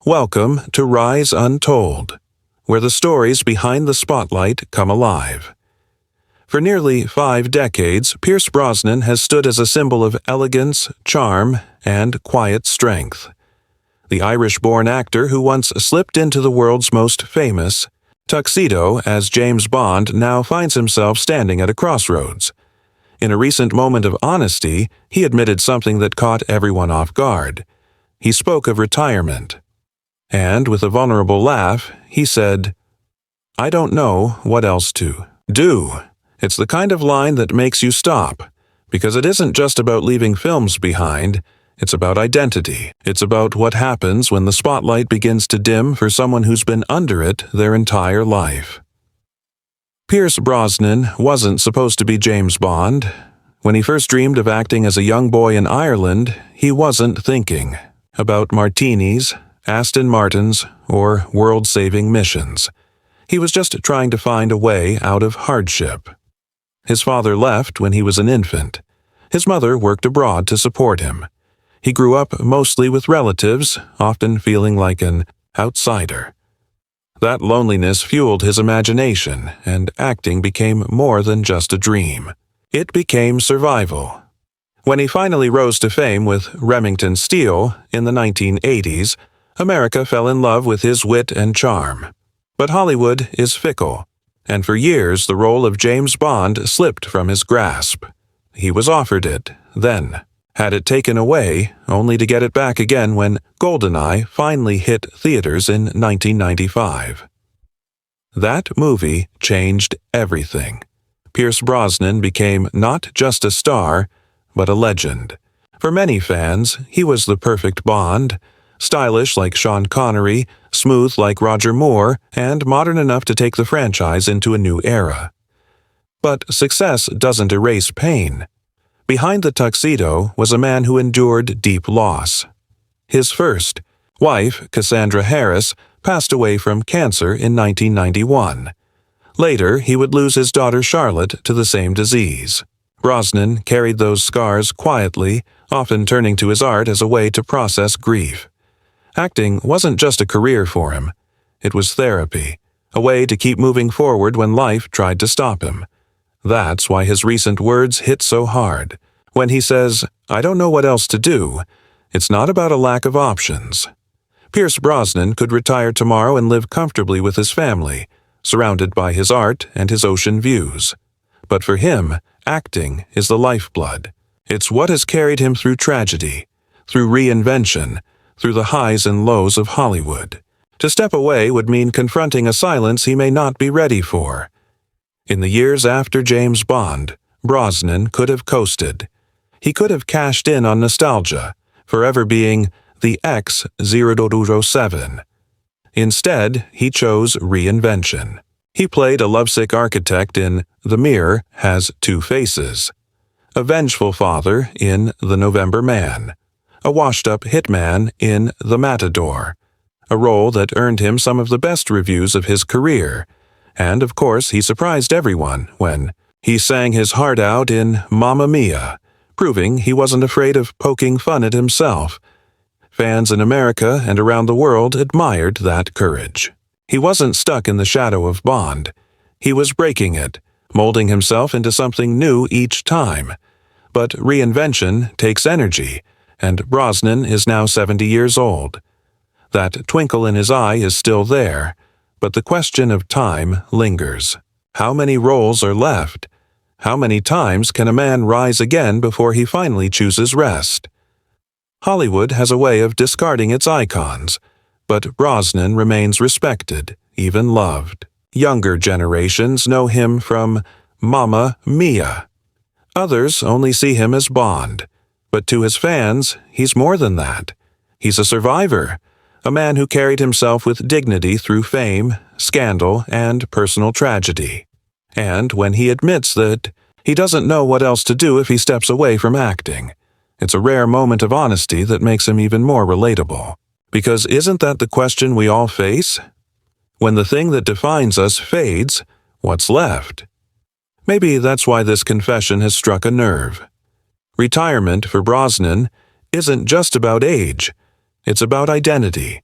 Welcome to Rise Untold, where the stories behind the spotlight come alive. For nearly 5 decades, Pierce Brosnan has stood as a symbol of elegance, charm, and quiet strength. The Irish-born actor who once slipped into the world's most famous tuxedo as James Bond now finds himself standing at a crossroads. In a recent moment of honesty, he admitted something that caught everyone off guard. He spoke of retirement. And with a vulnerable laugh, he said, "I don't know what else to do." It's the kind of line that makes you stop, because it isn't just about leaving films behind, it's about identity. It's about what happens when the spotlight begins to dim for someone who's been under it their entire life. Pierce Brosnan wasn't supposed to be James Bond. When he first dreamed of acting as a young boy in Ireland, he wasn't thinking about martinis, Aston Martins, or world-saving missions. He was just trying to find a way out of hardship. His father left when he was an infant. His mother worked abroad to support him. He grew up mostly with relatives, often feeling like an outsider. That loneliness fueled his imagination, and acting became more than just a dream. It became survival. When he finally rose to fame with Remington Steele in the 1980s, America fell in love with his wit and charm. But Hollywood is fickle, and for years the role of James Bond slipped from his grasp. He was offered it, then had it taken away, only to get it back again when GoldenEye finally hit theaters in 1995. That movie changed everything. Pierce Brosnan became not just a star, but a legend. For many fans, he was the perfect Bond, stylish like Sean Connery, smooth like Roger Moore, and modern enough to take the franchise into a new era. But success doesn't erase pain. Behind the tuxedo was a man who endured deep loss. His first wife, Cassandra Harris, passed away from cancer in 1991. Later, he would lose his daughter Charlotte to the same disease. Brosnan carried those scars quietly, often turning to his art as a way to process grief. Acting wasn't just a career for him. It was therapy, a way to keep moving forward when life tried to stop him. That's why his recent words hit so hard. When he says, "I don't know what else to do," it's not about a lack of options. Pierce Brosnan could retire tomorrow and live comfortably with his family, surrounded by his art and his ocean views. But for him, acting is the lifeblood. It's what has carried him through tragedy, through reinvention, through the highs and lows of Hollywood. To step away would mean confronting a silence he may not be ready for. In the years after James Bond, Brosnan could have coasted. He could have cashed in on nostalgia, forever being the X-007. Instead, he chose reinvention. He played a lovesick architect in The Mirror Has Two Faces, a vengeful father in The November Man, a washed-up hitman in The Matador, a role that earned him some of the best reviews of his career. And, of course, he surprised everyone when he sang his heart out in Mamma Mia, proving he wasn't afraid of poking fun at himself. Fans in America and around the world admired that courage. He wasn't stuck in the shadow of Bond. He was breaking it, molding himself into something new each time. But reinvention takes energy, and Brosnan is now 70 years old. That twinkle in his eye is still there, but the question of time lingers. How many roles are left? How many times can a man rise again before he finally chooses rest? Hollywood has a way of discarding its icons, but Brosnan remains respected, even loved. Younger generations know him from Mamma Mia. Others only see him as Bond. But to his fans, he's more than that. He's a survivor, a man who carried himself with dignity through fame, scandal, and personal tragedy. And when he admits that he doesn't know what else to do if he steps away from acting, it's a rare moment of honesty that makes him even more relatable. Because isn't that the question we all face? When the thing that defines us fades, what's left? Maybe that's why this confession has struck a nerve. Retirement for Brosnan isn't just about age, it's about identity.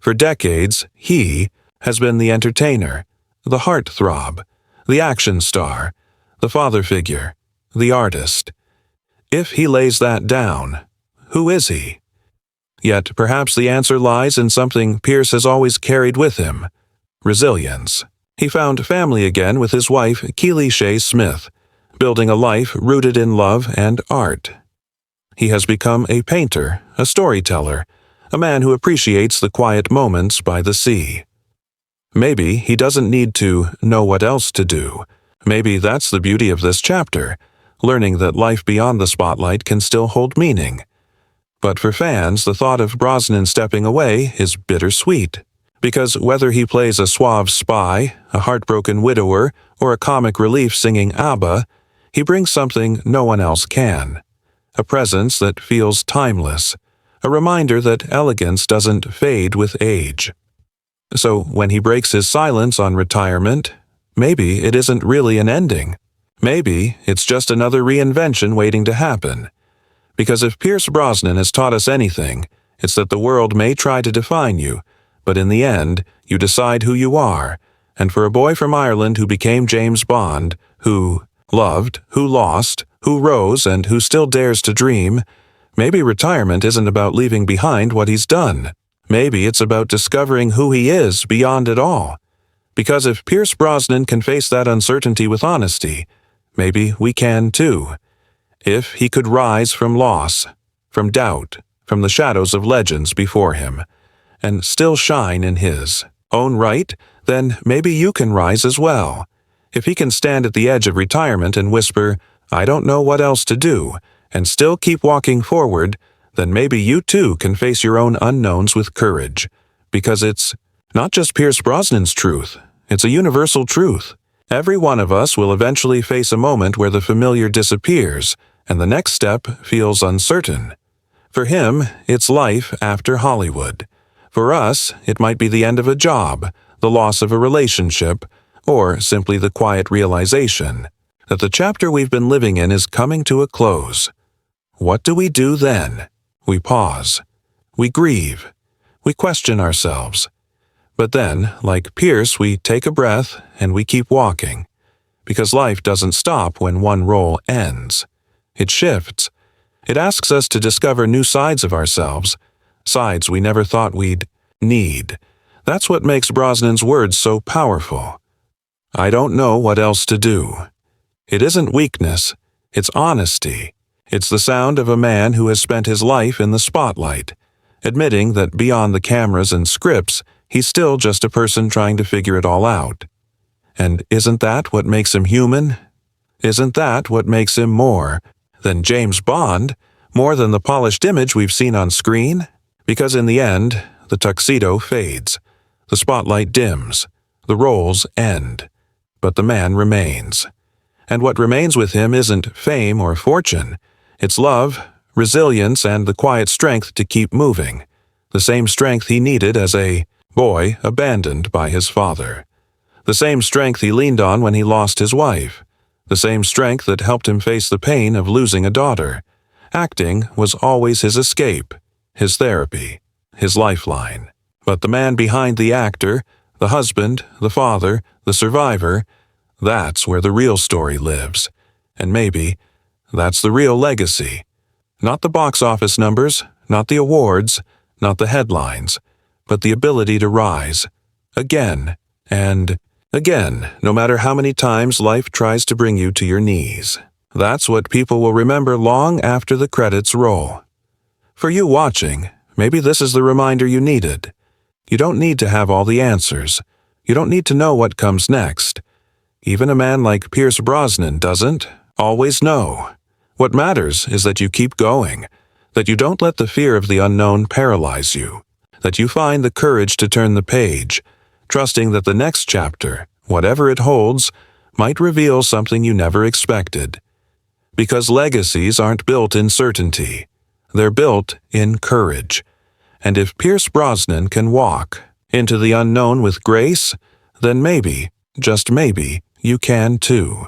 For decades, he has been the entertainer, the heartthrob, the action star, the father figure, the artist. If he lays that down, who is he? Yet perhaps the answer lies in something Pierce has always carried with him: resilience. He found family again with his wife, Keely Shea Smith, building a life rooted in love and art. He has become a painter, a storyteller, a man who appreciates the quiet moments by the sea. Maybe he doesn't need to know what else to do. Maybe that's the beauty of this chapter, learning that life beyond the spotlight can still hold meaning. But for fans, the thought of Brosnan stepping away is bittersweet, because whether he plays a suave spy, a heartbroken widower, or a comic relief singing ABBA, he brings something no one else can: a presence that feels timeless, a reminder that elegance doesn't fade with age. So when he breaks his silence on retirement, maybe it isn't really an ending. Maybe it's just another reinvention waiting to happen. Because if Pierce Brosnan has taught us anything, it's that the world may try to define you, but in the end, you decide who you are. And for a boy from Ireland who became James Bond, who loved, who lost, who rose, and who still dares to dream, maybe retirement isn't about leaving behind what he's done. Maybe it's about discovering who he is beyond it all. Because if Pierce Brosnan can face that uncertainty with honesty, maybe we can too. If he could rise from loss, from doubt, from the shadows of legends before him, and still shine in his own right, then maybe you can rise as well. If he can stand at the edge of retirement and whisper, "I don't know what else to do," and still keep walking forward, then maybe you too can face your own unknowns with courage. Because it's not just Pierce Brosnan's truth, it's a universal truth. Every one of us will eventually face a moment where the familiar disappears, and the next step feels uncertain. For him, it's life after Hollywood. For us, it might be the end of a job, the loss of a relationship, or simply the quiet realization that the chapter we've been living in is coming to a close. What do we do then? We pause. We grieve. We question ourselves. But then, like Pierce, we take a breath and we keep walking. Because life doesn't stop when one role ends. It shifts. It asks us to discover new sides of ourselves, sides we never thought we'd need. That's what makes Brosnan's words so powerful. I don't know what else to do. It isn't weakness, it's honesty. It's the sound of a man who has spent his life in the spotlight, admitting that beyond the cameras and scripts, he's still just a person trying to figure it all out. And isn't that what makes him human? Isn't that what makes him more than James Bond, more than the polished image we've seen on screen? Because in the end, the tuxedo fades, the spotlight dims, the roles end, but the man remains. And what remains with him isn't fame or fortune. It's love, resilience, and the quiet strength to keep moving. The same strength he needed as a boy abandoned by his father. The same strength he leaned on when he lost his wife. The same strength that helped him face the pain of losing a daughter. Acting was always his escape, his therapy, his lifeline. But the man behind the actor, the husband, the father, the survivor, that's where the real story lives. And maybe that's the real legacy. Not the box office numbers, not the awards, not the headlines, but the ability to rise, again and again, no matter how many times life tries to bring you to your knees. That's what people will remember long after the credits roll. For you watching, maybe this is the reminder you needed. You don't need to have all the answers. You don't need to know what comes next. Even a man like Pierce Brosnan doesn't always know. What matters is that you keep going, that you don't let the fear of the unknown paralyze you, that you find the courage to turn the page, trusting that the next chapter, whatever it holds, might reveal something you never expected. Because legacies aren't built in certainty. They're built in courage. And if Pierce Brosnan can walk into the unknown with grace, then maybe, just maybe, you can too.